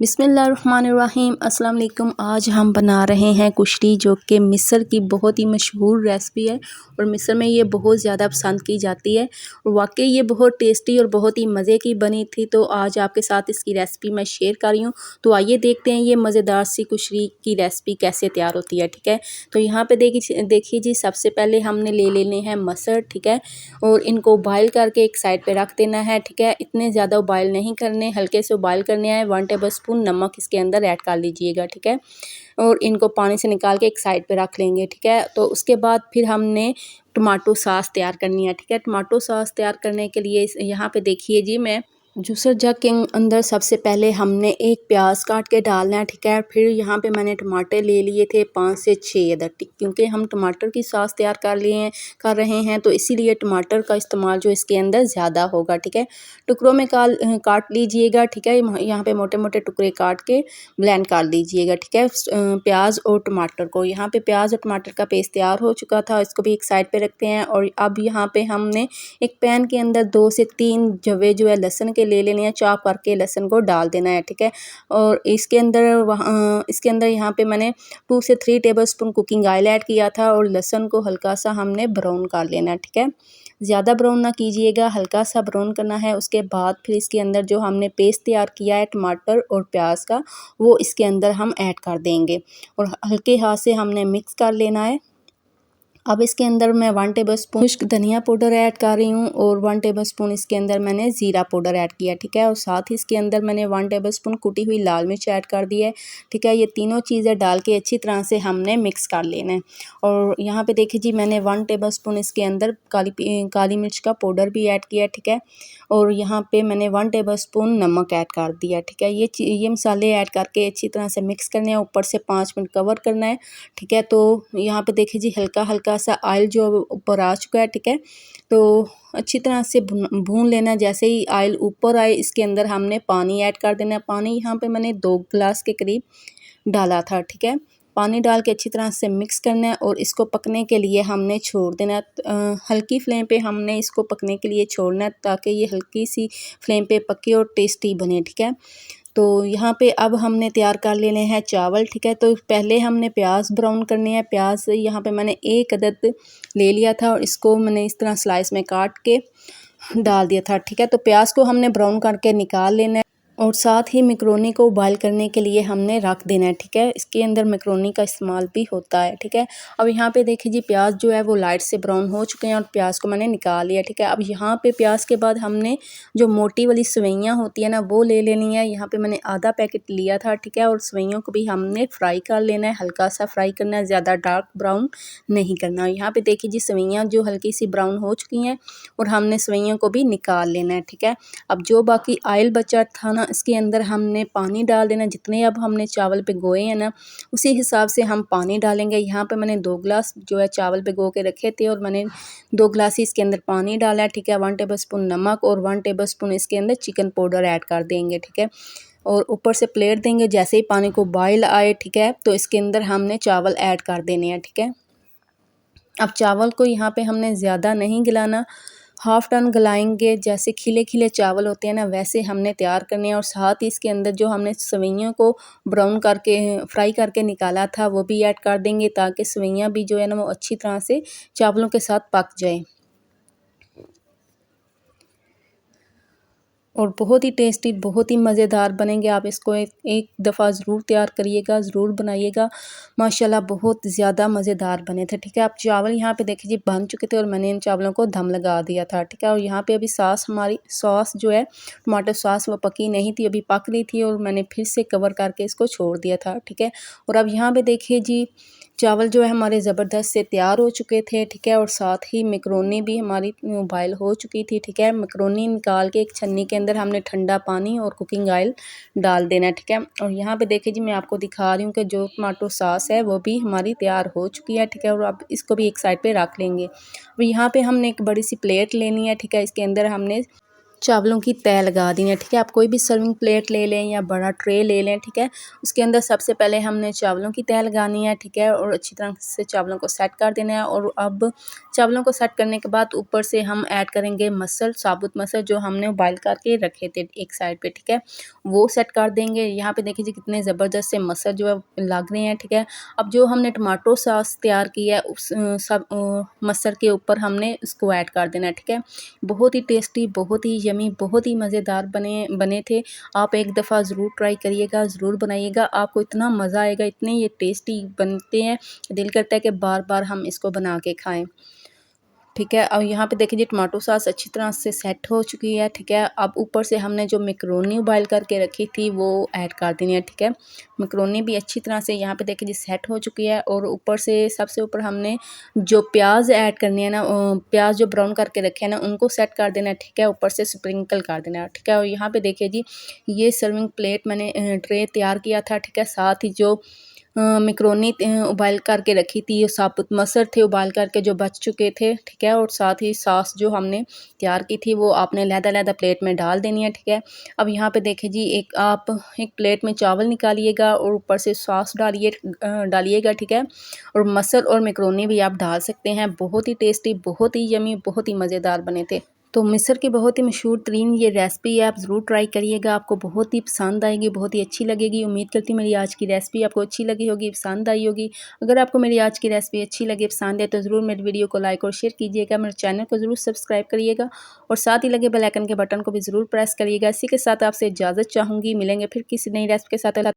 बिस्मिल्लाहिर्रहमानिर्रहीम अस्सलाम वालेकुम। आज हम बना रहे हैं कुश्ती, जो कि मिस्र की बहुत ही मशहूर रेसिपी है और मिस्र में ये बहुत ज़्यादा पसंद की जाती है और वाकई ये बहुत टेस्टी और बहुत ही मज़े की बनी थी। तो आज आपके साथ इसकी रेसिपी मैं शेयर कर रही हूँ। तो आइए देखते हैं ये मज़ेदार सी कुश्ती की रेसिपी कैसे तैयार होती है। ठीक है, तो यहाँ पे देखिए जी, सबसे पहले हमने ले लेने हैं मसर। ठीक है, और इनको बॉयल करके एक साइड पे रख देना है। ठीक है, इतने ज़्यादा बॉयल नहीं करने, हल्के से बॉयल करने हैं। 1 टेबल स्पून नमक इसके अंदर ऐड कर लीजिएगा। ठीक है, और इनको पानी से निकाल के एक साइड पे रख लेंगे। ठीक है, तो उसके बाद फिर हमने टमाटो सॉस तैयार करनी है। ठीक है, टमाटो सॉस तैयार करने के लिए यहाँ पे देखिए जी, मैं जूसर जग के अंदर सबसे पहले हमने एक प्याज काट के डालना है। ठीक है, फिर यहाँ पे मैंने टमाटर ले लिए थे 5 से 6 अदर। क्योंकि हम टमाटर की सॉस तैयार कर रहे हैं, तो इसीलिए टमाटर का इस्तेमाल जो इसके अंदर ज़्यादा होगा। ठीक है, टुकड़ों में काट लीजिएगा। ठीक है, यहाँ पे मोटे मोटे टुकड़े काट के ब्लेंड कर लीजिएगा। ठीक है, प्याज और टमाटर को, यहाँ पे प्याज और टमाटर का पेस्ट तैयार हो चुका था, इसको भी एक साइड पे रखते हैं। और अब यहाँ पे हमने एक पैन के अंदर 2 से 3 जवे जो है लहसुन के ले लेने हैं, चॉप करके लहसुन को डाल देना है। ठीक है, और इसके अंदर यहाँ पे मैंने 2 से 3 टेबलस्पून कुकिंग ऑयल ऐड किया था और लहसुन को हल्का सा हमने ब्राउन कर लेना है। ठीक है, ज़्यादा ब्राउन ना कीजिएगा, हल्का सा ब्राउन करना है। उसके बाद फिर इसके अंदर जो हमने पेस्ट तैयार किया है टमाटर और प्याज का, वो इसके अंदर हम ऐड कर देंगे और हल्के हाथ से हमने मिक्स कर लेना है। अब इसके अंदर मैं 1 टेबलस्पून खुश्क धनिया पाउडर ऐड कर रही हूँ और 1 टेबलस्पून इसके अंदर मैंने ज़ीरा पाउडर ऐड किया। ठीक है, और साथ ही इसके अंदर मैंने 1 टेबलस्पून कुटी हुई लाल मिर्च ऐड कर दी है। ठीक है, ये तीनों चीज़ें डाल के अच्छी तरह से हमने मिक्स कर लेना है। और यहाँ पे देखिए जी, मैंने 1 टेबलस्पून इसके अंदर काली मिर्च का पाउडर भी ऐड किया। ठीक है, और यहाँ पे मैंने 1 टेबलस्पून नमक ऐड कर दिया। ठीक है, ये मसाले ऐड करके अच्छी तरह से मिक्स करने हैं, ऊपर से 5 मिनट कवर करना है। ठीक है, तो यहाँ पे देखिए जी, हल्का हल्का सा ऑयल जो ऊपर आ चुका है। ठीक है, तो अच्छी तरह से भून लेना। जैसे ही ऑयल ऊपर आए, इसके अंदर हमने पानी ऐड कर देना है। पानी यहाँ पे मैंने 2 गिलास के करीब डाला था। ठीक है, पानी डाल के अच्छी तरह से मिक्स करना है और इसको पकने के लिए हमने छोड़ देना है। हल्की फ्लेम पे हमने इसको पकने के लिए छोड़ना है, ताकि ये हल्की सी फ्लेम पे पके और टेस्टी बने। ठीक है, तो यहाँ पे अब हमने तैयार कर लेने हैं चावल। ठीक है, तो पहले हमने प्याज ब्राउन करने हैं। प्याज यहाँ पे मैंने 1 अदद ले लिया था और इसको मैंने इस तरह स्लाइस में काट के डाल दिया था। ठीक है, तो प्याज को हमने ब्राउन करके निकाल लेना है और साथ ही मैक्रोनी को बॉयल करने के लिए हमने रख देना है। ठीक है, इसके अंदर मैक्रोनी का इस्तेमाल भी होता है। ठीक है, अब यहाँ पे देखिए जी, प्याज जो है वो लाइट से ब्राउन हो चुके हैं और प्याज को मैंने निकाल लिया। ठीक है, अब यहाँ पे प्याज के बाद हमने जो मोटी वाली सेवइयाँ होती है ना, वो ले लेनी है। यहाँ पे मैंने आधा पैकेट लिया था। ठीक है, और सेवइयों को भी हमने फ्राई कर लेना है, हल्का सा फ्राई करना है, ज़्यादा डार्क ब्राउन नहीं करना। यहाँ पे देखिए जी, सेवइयाँ जो हल्की सी ब्राउन हो चुकी हैं और हमने सेवइयों को भी निकाल लेना है। ठीक है, अब जो बाकी ऑयल बचा था ना, इसके अंदर हमने पानी डाल देना। जितने अब हमने चावल भिगोए हैं ना, उसी हिसाब से हम पानी डालेंगे। यहाँ पे मैंने 2 गिलास जो है चावल भिगो के रखे थे और मैंने 2 गिलास ही इसके अंदर पानी डाला है। ठीक है, 1 टेबलस्पून नमक और 1 टेबलस्पून इसके अंदर चिकन पाउडर ऐड कर देंगे। ठीक है, और ऊपर से प्लेट देंगे। जैसे ही पानी को बॉयल आए, ठीक है, तो इसके अंदर हमने चावल ऐड कर देने हैं। ठीक है, अब चावल को यहाँ पे हमने ज़्यादा नहीं गलाना, हाफ़ टन गलाएंगे। जैसे खिले खिले चावल होते हैं ना, वैसे हमने तैयार करने हैं। और साथ ही इसके अंदर जो हमने सेवइयों को ब्राउन करके फ्राई करके निकाला था, वो भी ऐड कर देंगे, ताकि सेवइयाँ भी जो है ना, वो अच्छी तरह से चावलों के साथ पक जाए और बहुत ही टेस्टी, बहुत ही मज़ेदार बनेंगे। आप इसको एक दफ़ा ज़रूर तैयार करिएगा, ज़रूर बनाइएगा। माशाल्लाह बहुत ज़्यादा मज़ेदार बने थे। ठीक है, आप चावल यहाँ पे देखिए जी, बन चुके थे और मैंने इन चावलों को दम लगा दिया था। ठीक है, और यहाँ पे अभी हमारी सॉस जो है, टमाटर सॉस, वो पकी नहीं थी, अभी पक रही थी और मैंने फिर से कवर करके इसको छोड़ दिया था। ठीक है, और अब यहाँ पे देखिए जी, चावल जो है हमारे ज़बरदस्त से तैयार हो चुके थे। ठीक है, और साथ ही मैक्रोनी भी हमारी बॉयल हो चुकी थी। ठीक है, मैक्रोनी निकाल के एक छन्नी के अंदर हमने ठंडा पानी और कुकिंग ऑयल डाल देना है। ठीक है, और यहाँ पे देखिए जी, मैं आपको दिखा रही हूँ कि जो टमाटो सॉस है वो भी हमारी तैयार हो चुकी है। ठीक है, और अब इसको भी एक साइड पे रख लेंगे। अब यहाँ पे हमने एक बड़ी सी प्लेट लेनी है। ठीक है, इसके अंदर हमने चावलों की तह लगा दी है। ठीक है, आप कोई भी सर्विंग प्लेट ले लें या बड़ा ट्रे ले लें। ठीक है, उसके अंदर सबसे पहले हमने चावलों की तह लगानी है। ठीक है, और अच्छी तरह से चावलों को सेट कर देना है। और अब चावलों को सेट करने के बाद ऊपर से हम ऐड करेंगे मसल, साबुत मसल जो हमने बॉयल करके रखे थे एक साइड पे। ठीक है, वो सेट कर देंगे। यहाँ पे देखिए जी कितने ज़बरदस्त से मसल जो है लग रहे हैं। ठीक है, अब जो हमने टमाटो सॉस तैयार किया है उस सब मसल के ऊपर हमने उसको ऐड कर देना है। ठीक है, बहुत ही टेस्टी, बहुत ही यमी, बहुत ही मज़ेदार बने थे। आप एक दफ़ा ज़रूर ट्राई करिएगा, ज़रूर बनाइएगा, आपको इतना मज़ा आएगा, इतने ये टेस्टी बनते हैं, दिल करता है कि बार-बार हम इसको बना के खाएँ। ठीक है, और यहाँ पे देखिए जी टमाटो सॉस अच्छी तरह से सेट हो चुकी है। ठीक है, अब ऊपर से हमने जो मैकरोनी बॉयल करके रखी थी वो ऐड कर देनी है। ठीक है, मैकरोनी भी अच्छी तरह से यहाँ पे देखिए जी सेट हो चुकी है। और ऊपर से सबसे ऊपर हमने जो प्याज ऐड करनी है ना, प्याज जो ब्राउन करके रखे हैं ना उनको सेट कर देना है। ठीक है, ऊपर से स्प्रिंकल कर देना है। ठीक है, और यहाँ पे देखिए जी ये सर्विंग प्लेट मैंने ट्रे तैयार किया था। ठीक है, साथ ही जो मैकरोनी उबाल करके रखी थी, ये साबुत मसर थे उबाल करके जो बच चुके थे। ठीक है, और साथ ही सॉस जो हमने तैयार की थी वो आपने अलग-अलग प्लेट में डाल देनी है। ठीक है, अब यहाँ पे देखिए जी आप एक प्लेट में चावल निकालिएगा और ऊपर से सॉस डालिएगा। ठीक है, और मसर और मैकरोनी भी आप डाल सकते हैं। बहुत ही टेस्टी, बहुत ही यमी, बहुत ही मज़ेदार बने थे। तो मिस्र की बहुत ही मशहूर तरीन ये रेसिपी है, आप ज़रूर ट्राई करिएगा, आपको बहुत ही पसंद आएगी, बहुत ही अच्छी लगेगी। उम्मीद करती हूँ मेरी आज की रेसिपी आपको अच्छी लगी होगी, पसंद आई होगी। अगर आपको मेरी आज की रेसिपी अच्छी लगे, पसंद है तो ज़रूर मेरी वीडियो को लाइक और शेयर कीजिएगा, मेरे चैनल को ज़रूर सब्सक्राइब करिएगा और साथ ही लगे बेल आइकन के बटन को भी ज़रूर प्रेस करिएगा। इसी के साथ आपसे इजाज़त चाहूँगी, मिलेंगे फिर किसी नई रेसिपी के साथ।